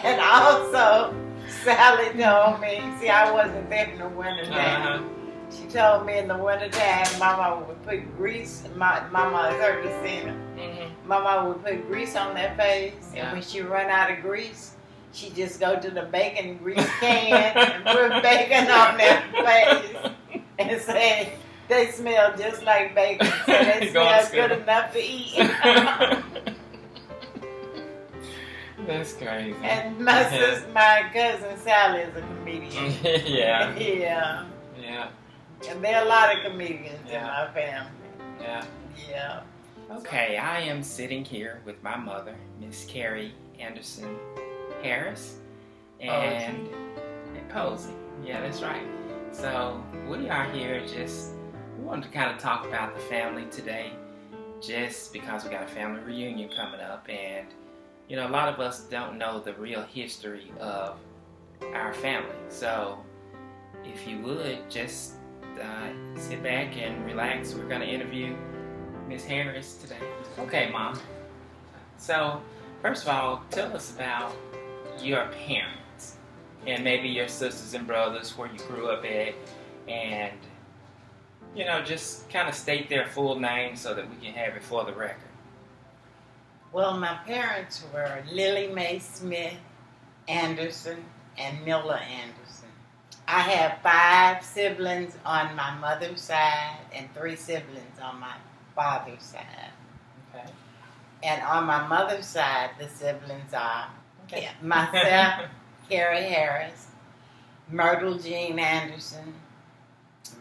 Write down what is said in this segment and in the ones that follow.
And also, Sally told me, see, I wasn't there in the winter time. She told me in the winter time, Mama would put grease. Mama is her descendant. Mama would put grease on their face, and when she run out of grease, she just go to the bacon grease can and put bacon on their face and say they smell just like bacon, so they smell good enough to eat. That's crazy. And my cousin Sally is a comedian. Yeah. Yeah. Yeah. And there are a lot of comedians in my family. Yeah. Yeah. Okay, I am sitting here with my mother, Miss Carrie Anderson Harris, and Posey. Yeah, that's right. So we are here we wanted to kind of talk about the family today, just because we got a family reunion coming up, and you know, a lot of us don't know the real history of our family. So if you would just sit back and relax. We're going to interview Miss Harris today. Okay, Mom. So first of all, tell us about your parents and maybe your sisters and brothers, where you grew up at, and you know, just kind of state their full name so that we can have it for the record. Well, my parents were Lily Mae Smith Anderson and Miller Anderson. I have 5 siblings on my mother's side and 3 siblings on my father's side. Okay. And on my mother's side, the siblings are myself, Carrie Harris, Myrtle Jean Anderson,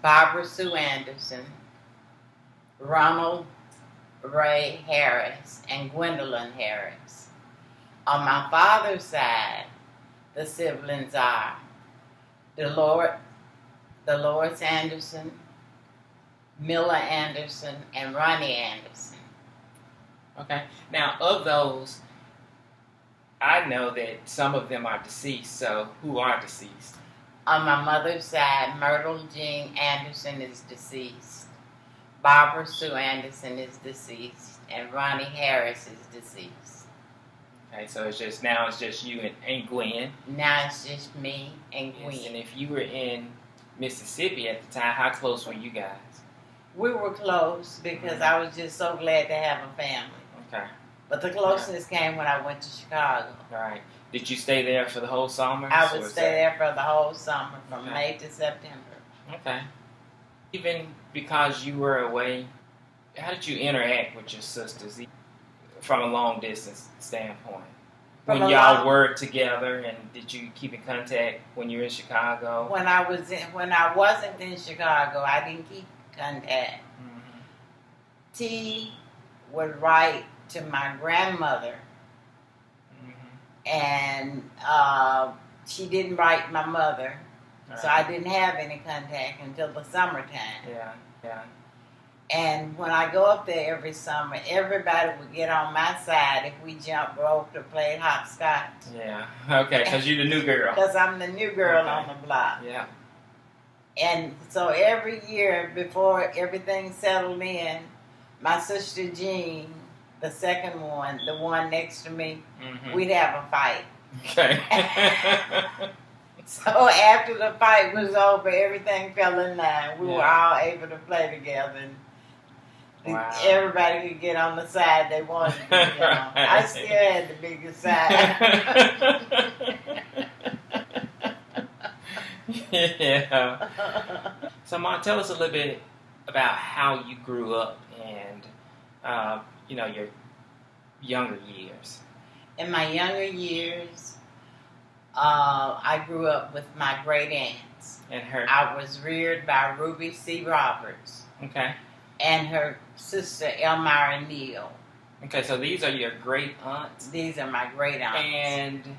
Barbara Sue Anderson, Ronald Ray Harris, and Gwendolyn Harris. On my father's side, the siblings are Dolores Anderson, Miller Anderson, and Ronnie Anderson. Okay. Now, of those, I know that some of them are deceased, so who are deceased? On my mother's side, Myrtle Jean Anderson is deceased. Barbara Sue Anderson is deceased. And Ronnie Harris is deceased. Okay, so it's just you and Gwen. Now it's just me and Gwen. Yes, and if you were in Mississippi at the time, how close were you guys? We were close because I was just so glad to have a family. Okay. But the closeness came when I went to Chicago. Right. Did you stay there for the whole summer? I would stay there for the whole summer, from May to September. Okay. Even because you were away, how did you interact with your sisters from a long distance standpoint? When y'all were together, and did you keep in contact when you were in Chicago? When I wasn't in Chicago, I didn't keep contact. Mm-hmm. T would write to my grandmother, and she didn't write my mother, so I didn't have any contact until the summertime. Yeah. And when I go up there every summer, everybody would get on my side if we jumped rope or played hopscotch. Yeah. Okay, because you're the new girl. Because I'm the new girl on the block. Yeah. And so every year before everything settled in, my sister Jean, the second one, the one next to me, we'd have a fight. Okay. So after the fight was over, everything fell in line. We were all able to play together. And everybody could get on the side they wanted to get on. I still had the biggest side. Yeah. So, Mom, tell us a little bit about how you grew up and, your younger years. In my younger years, I grew up with my great aunts. And her? I was reared by Ruby C. Roberts. Okay. And her sister, Elmira Neal. Okay, so these are your great aunts? These are my great aunts. And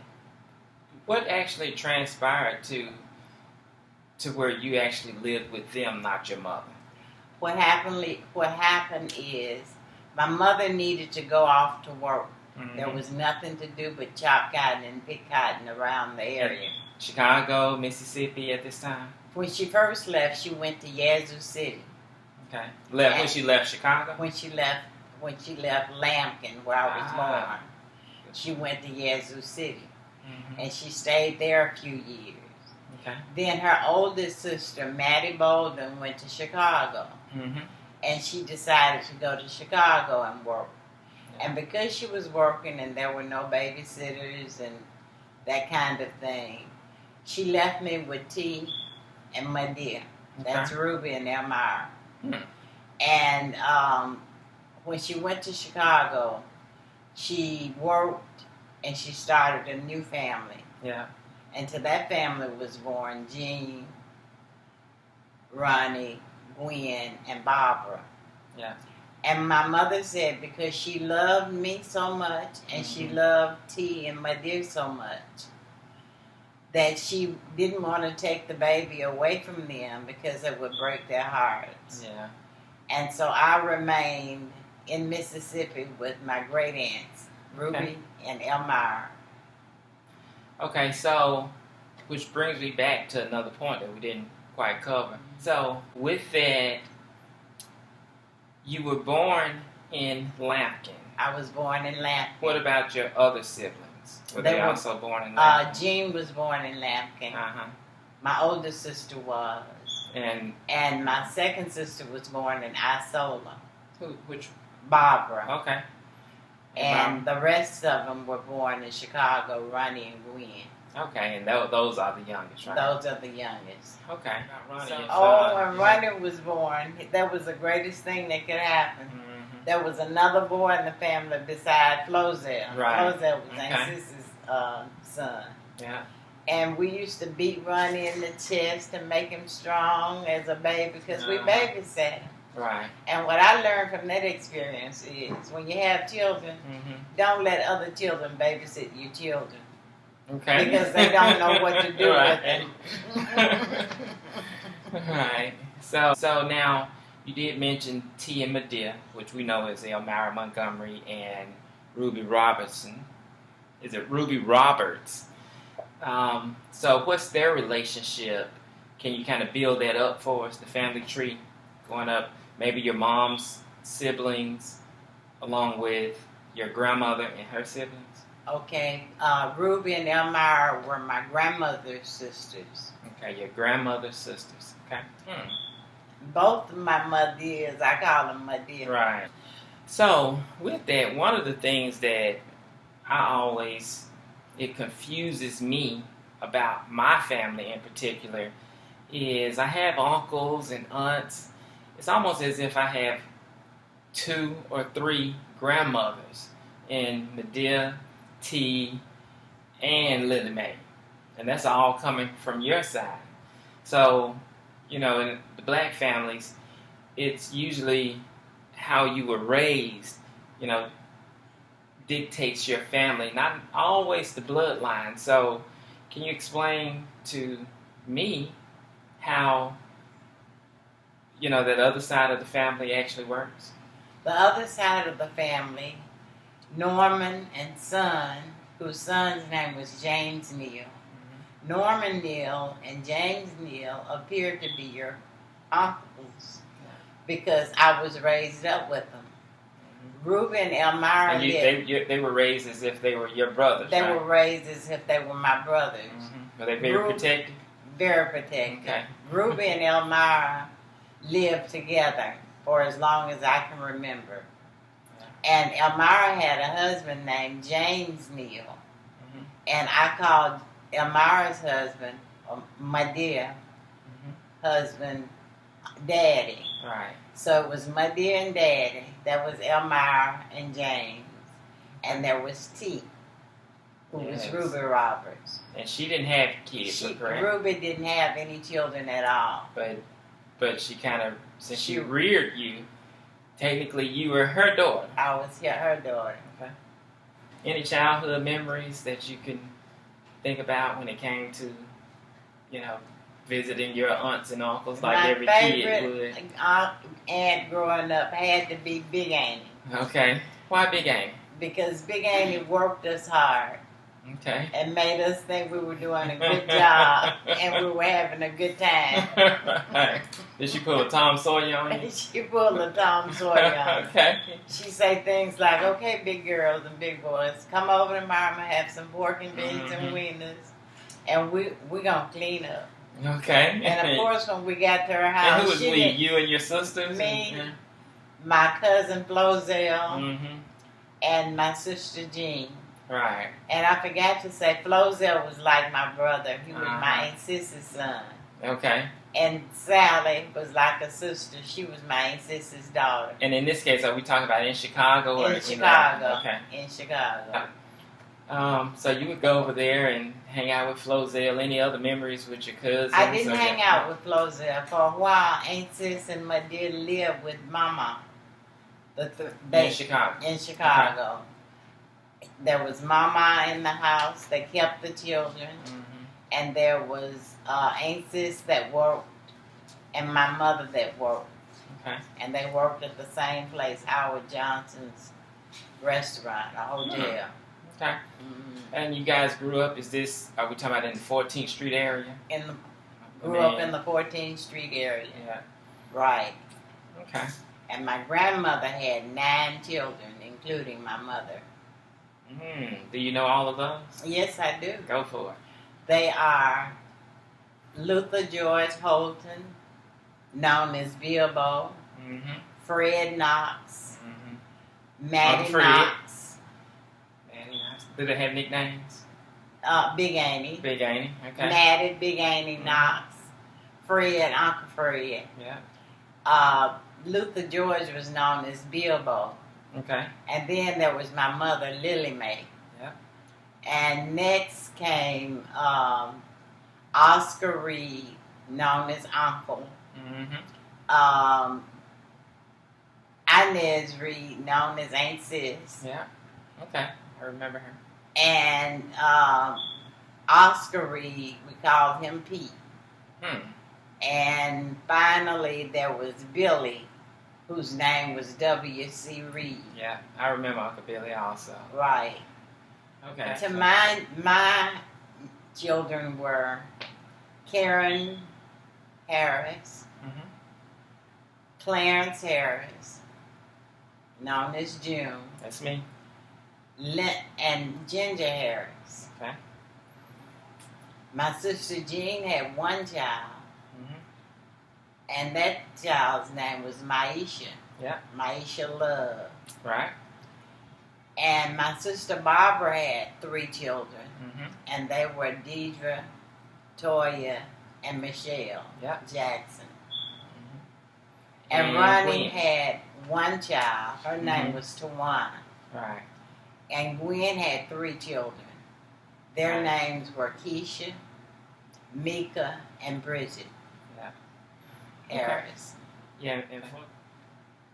what actually transpired to where you actually lived with them, not your mother? What happened is my mother needed to go off to work. Mm-hmm. There was nothing to do but chop cotton and pick cotton around the area. Chicago, Mississippi at this time? When she first left, she went to Yazoo City. Okay. When she left Chicago? When she left Lambkin, where I was born, she went to Yazoo City. and she stayed there a few years. Okay. Then her oldest sister, Maddie Bolden, went to Chicago. And she decided to go to Chicago and work. Yeah. And because she was working and there were no babysitters and that kind of thing, she left me with T and my dear. Okay. That's Ruby and Elmira. And when she went to Chicago, she worked and she started a new family. Yeah. And to that family was born Jean, Ronnie, Gwen, and Barbara. Yeah. And my mother said because she loved me so much and she loved T and my dear so much that she didn't want to take the baby away from them because it would break their hearts. Yeah. And so I remained in Mississippi with my great aunts, Ruby and Elmira. Okay, so, which brings me back to another point that we didn't quite cover. So, with that, you were born in Lampkin. I was born in Lampkin. What about your other siblings? Were they also born in Lampkin? Jean was born in Lampkin. My older sister was. And my second sister was born in Isola. Which? Barbara. Okay. And the rest of them were born in Chicago, Ronnie and Gwen. Okay, and those are the youngest, right? Those are the youngest. Okay. When Ronnie was born, that was the greatest thing that could happen. There was another boy in the family besides Flozell. Right. Flozell was Aunt Sissy's son. Yeah. And we used to beat Ronnie in the chest and make him strong as a baby because we babysat him. Right. And what I learned from that experience is when you have children, don't let other children babysit your children. Okay. Because they don't know what to do with them. Right. So now you did mention T and Medea, which we know is Elmira Montgomery and Ruby Robertson. Is it Ruby Roberts? So what's their relationship? Can you kind of build that up for us, the family tree going up? Maybe your mom's siblings along with your grandmother and her siblings? Okay. Ruby and Elmira were my grandmother's sisters. Okay, your grandmother's sisters. Okay. Both of my mothers, I call them mothers. Right. So, with that, one of the things that it confuses me about my family in particular is I have uncles and aunts. It's almost as if I have 2 or 3 grandmothers in Medea, T, and Lily Mae. And that's all coming from your side. So, in the black families, it's usually how you were raised, dictates your family, not always the bloodline. So, can you explain to me how, that other side of the family actually works? The other side of the family, Norman and son, whose son's name was James Neal. Norman Neal and James Neal appeared to be your uncles because I was raised up with them. Ruby and Elmira they were raised as if they were your brothers, They right? were raised as if they were my brothers. Were they very protected? Very protected. Okay. Ruby and Elmira lived together for as long as I can remember. And Elmira had a husband named James Neal. And I called Elmira's husband, my dear husband, Daddy. Right. So it was my dear and Daddy. That was Elmira and James. And there was T, who was Ruby Roberts. And she didn't have kids, correct? Ruby didn't have any children at all. But she kind of, since she reared you, technically you were her daughter. I was her daughter. Okay. Any childhood memories that you can think about when it came to, visiting your aunts and uncles like every kid would? My favorite aunt growing up had to be Big Annie. Okay. Why Big Annie? Because Big Annie worked us hard. Okay. And made us think we were doing a good job and we were having a good time. Right. Did she pull a Tom Sawyer on you? She pulled a Tom Sawyer on. Okay. She say things like, okay, big girls and big boys, come over to Mama, have some pork and beans and wieners, and we gonna clean up. Okay. And of course, when we got to her house, and who was we? You and your sisters? Me, and, my cousin Flozell, mm-hmm. and my sister Jean. Right. And I forgot to say, Flozell was like my brother. He was my Aunt Sissy's son. Okay. And Sally was like a sister. She was my Aunt Sissy's daughter. And in this case, are we talking about in Chicago? Or in Chicago. Okay. In Chicago. So you would go over there and hang out with Flozell. Any other memories with your cousins? I didn't hang out with Flozell. For a while, Aunt Sis and my dear lived with Mama. In Chicago. In Chicago. Okay. There was Mama in the house that kept the children. Mm-hmm. And there was Aunt Sis that worked and my mother that worked. Okay. And they worked at the same place, Howard Johnson's restaurant, a hotel. Mm-hmm. Okay. Mm-hmm. And you guys grew up, are we talking about in the 14th Street area? Grew up in the 14th Street area. Yeah. Right. Okay. And my grandmother had 9 children, including my mother. Do you know all of those? Yes, I do. Go for it. They are Luther George Holton, known as Bilbo, Fred Knox, Maddie Knox. Maddie Knox. Do they have nicknames? Big Annie. Big Annie, okay. Maddie, Big Annie Knox, Fred, Uncle Fred. Yeah. Luther George was known as Bilbo. Okay. And then there was my mother, Lily Mae. Yep. And next came Oscar Reed, known as Uncle. Mm-hmm. Inez Reed, known as Aunt Sis. Yeah. Okay. I remember her. And Oscar Reed, we called him Pete. And finally there was Billy, whose name was W.C. Reed. Yeah, I remember Uncle Billy also. Right. Okay. To my children were Karen Harris, Clarence Harris, known as June. That's me. And Ginger Harris. Okay. My sister Jean had one child. And that child's name was Maisha. Yeah. Maisha Love. Right. And my sister Barbara had 3 children. And they were Deidre, Toya, and Michelle Jackson. And Ronnie had one child. Her name was Tawana. Right. And Gwen had 3 children. Their names were Keisha, Mika, and Bridget. Harris. Yeah.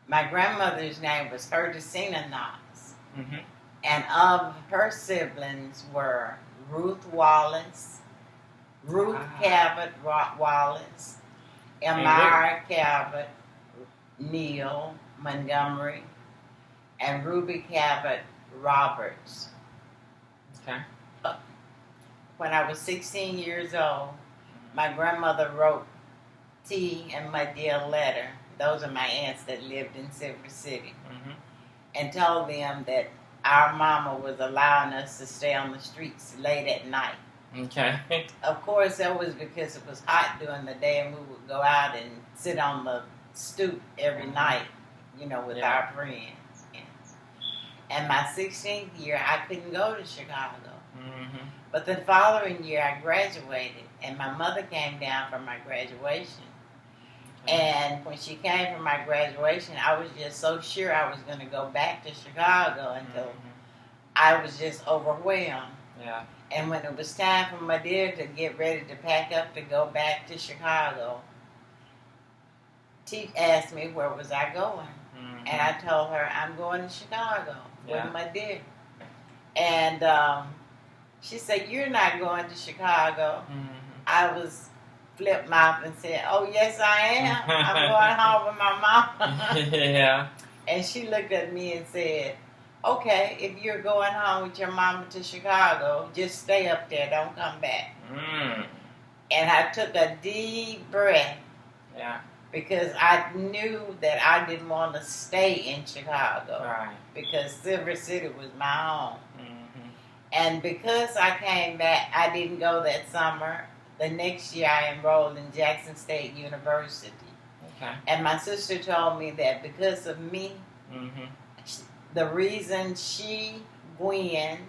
My grandmother's name was Herdicina Knox. And of her siblings were Ruth Wallace, Ruth Cabot Wallace, Elmira Cabot, Neil Montgomery, and Ruby Cabot Roberts. Okay. When I was 16 years old, my grandmother wrote T and my dear letter. Those are my aunts that lived in Silver City. And told them that our mama was allowing us to stay on the streets late at night. Okay. Of course, that was because it was hot during the day and we would go out and sit on the stoop every night, with our friends. And my 16th year, I couldn't go to Chicago. But the following year, I graduated, and my mother came down for my graduation. And when she came for my graduation, I was just so sure I was going to go back to Chicago until I was just overwhelmed. Yeah. And when it was time for my dear to get ready to pack up to go back to Chicago, she asked me where was I going. And I told her, I'm going to Chicago with my dear. And she said, you're not going to Chicago. I was flip-mouth and said, oh, yes, I am. I'm going home with my mama. Yeah. And she looked at me and said, okay, if you're going home with your mama to Chicago, just stay up there. Don't come back. And I took a deep breath. Yeah. Because I knew that I didn't want to stay in Chicago. Right. Because Silver City was my home. Mm-hmm. And because I came back, I didn't go that summer. The next year I enrolled in Jackson State University. Okay. And my sister told me that because of me, the reason she, Gwen,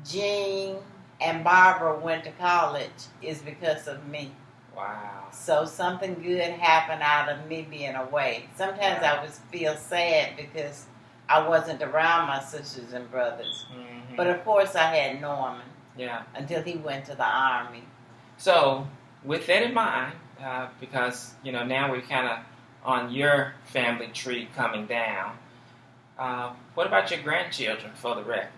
Jean, and Barbara went to college is because of me. Wow. So something good happened out of me being away. Sometimes I would feel sad because I wasn't around my sisters and brothers. Mm-hmm. But of course I had Norman. Yeah. Until he went to the Army. So with that in mind, because now we're kind of on your family tree coming down. What about your grandchildren, for the record?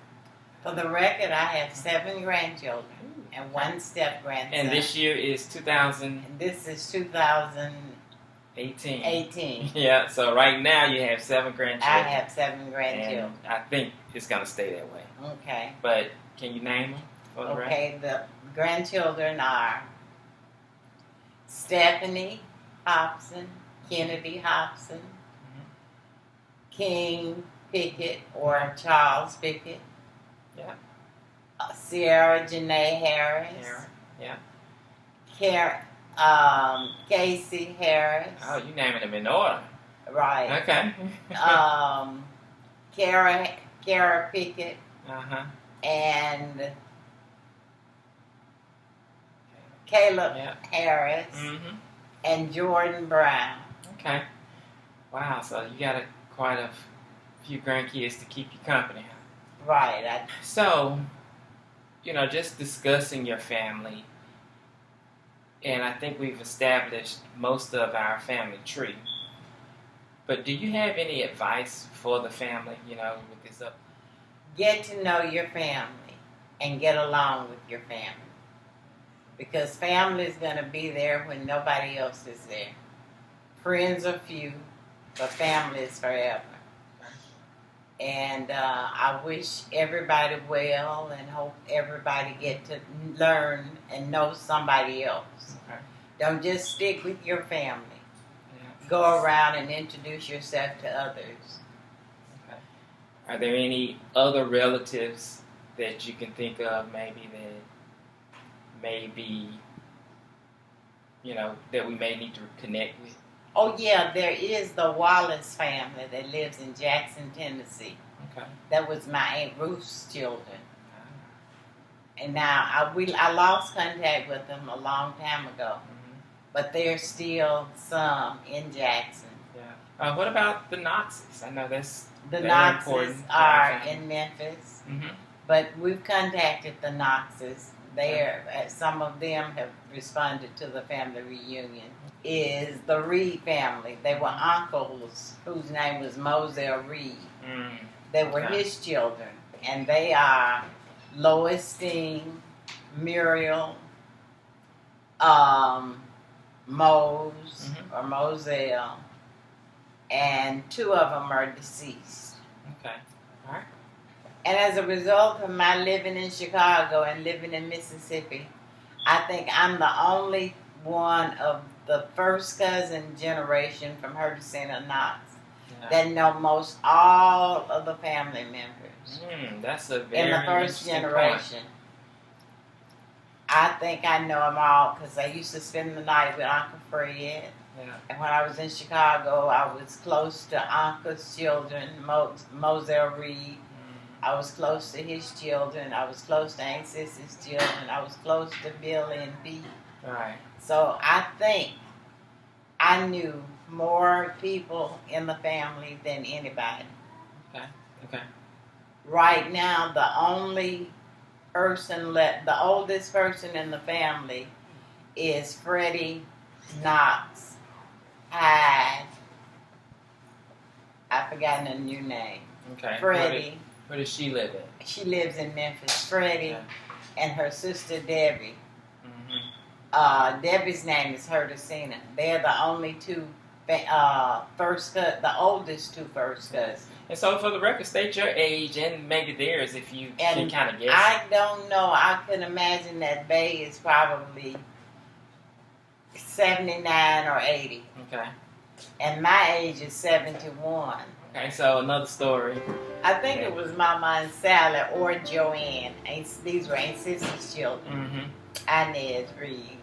For the record, I have 7 grandchildren and 1 step-grandson. And this year is 2000? And this is 2018. 18. Yeah, so right now you have 7 grandchildren. I have 7 grandchildren. And I think it's going to stay that way. Okay. But can you name them? For the record? The grandchildren are Stephanie Hobson, Kennedy Hobson, King Pickett or Charles Pickett. Yeah. Sierra Janae Harris. Yeah. Casey Harris. Oh, you naming them in order. Right. Okay. Kara Pickett. And Caleb Harris. Mm-hmm. And Jordan Brown. Okay. Wow, so you got quite a few grandkids to keep you company. Right. So, just discussing your family, and I think we've established most of our family tree. But do you have any advice for the family, with this up? Get to know your family and get along with your family. Because family is going to be there when nobody else is there. Friends are few, but family is forever. And I wish everybody well and hope everybody get to learn and know somebody else. Okay. Don't just stick with your family. Yeah. Go around and introduce yourself to others. Okay. Are there any other relatives that you can think of maybe that we may need to connect with? Oh, yeah, there is the Wallace family that lives in Jackson, Tennessee. Okay. That was my Aunt Ruth's children. And now, I lost contact with them a long time ago. Mm-hmm. But there's still some in Jackson. Yeah. What about the Knoxes? I know that's the Knoxes are in Memphis. Mm-hmm. But we've contacted the Knoxes. Some of them have responded to the family reunion. Is the Reed family. They were uncles whose name was Moselle Reed. They were his children. And they are Lois Steen, Muriel, Mose, or Moselle, and 2 of them are deceased. Okay. All right. And as a result of my living in Chicago and living in Mississippi, I think I'm the only one of the first cousin generation from Hertisina Knox that know most all of the family members. That's a very in the first generation. Point. I think I know them all because I used to spend the night with Uncle Fred. Yeah. And when I was in Chicago, I was close to Uncle's children, Moselle Reed. I was close to his children. I was close to Aunt Sissy's children. I was close to Billy and Pete. Right. So I think I knew more people in the family than anybody. Okay. Right now, the only person the oldest person in the family is Freddie Knox Hyde. I've forgotten a new name. Okay. Freddie. Where does she live at? She lives in Memphis. Freddie and her sister Debbie. Mm-hmm. Debbie's name is Hertisina. They're the only 2 the oldest two first cousins. And so, for the record, state your age and maybe theirs if you can kind of guess. I don't know. I can imagine that Bay is probably 79 or 80. Okay. And my age is 71. Okay, so another story. I think it was Mama and Sally or Joanne. These were Aunt Sissy's children. Inez Reed.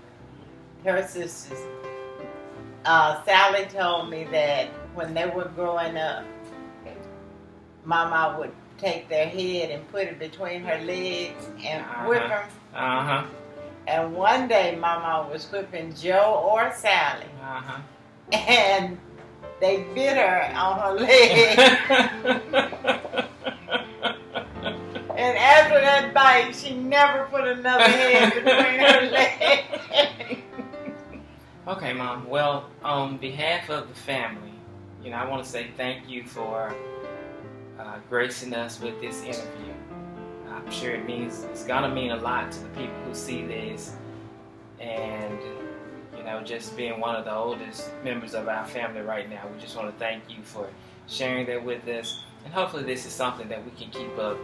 Her sisters. Sally told me that when they were growing up, Mama would take their head and put it between her legs and whip them. And one day Mama was whipping Joe or Sally. And they bit her on her leg. And after that bite, she never put another head between her legs. Okay, Mom. Well, on behalf of the family, I want to say thank you for gracing us with this interview. I'm sure it's gonna mean a lot to the people who see this, and just being one of the oldest members of our family right now, we just want to thank you for sharing that with us, and hopefully this is something that we can keep up,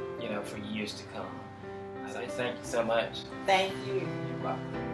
for years to come. So thank you so much. Thank you. You're welcome.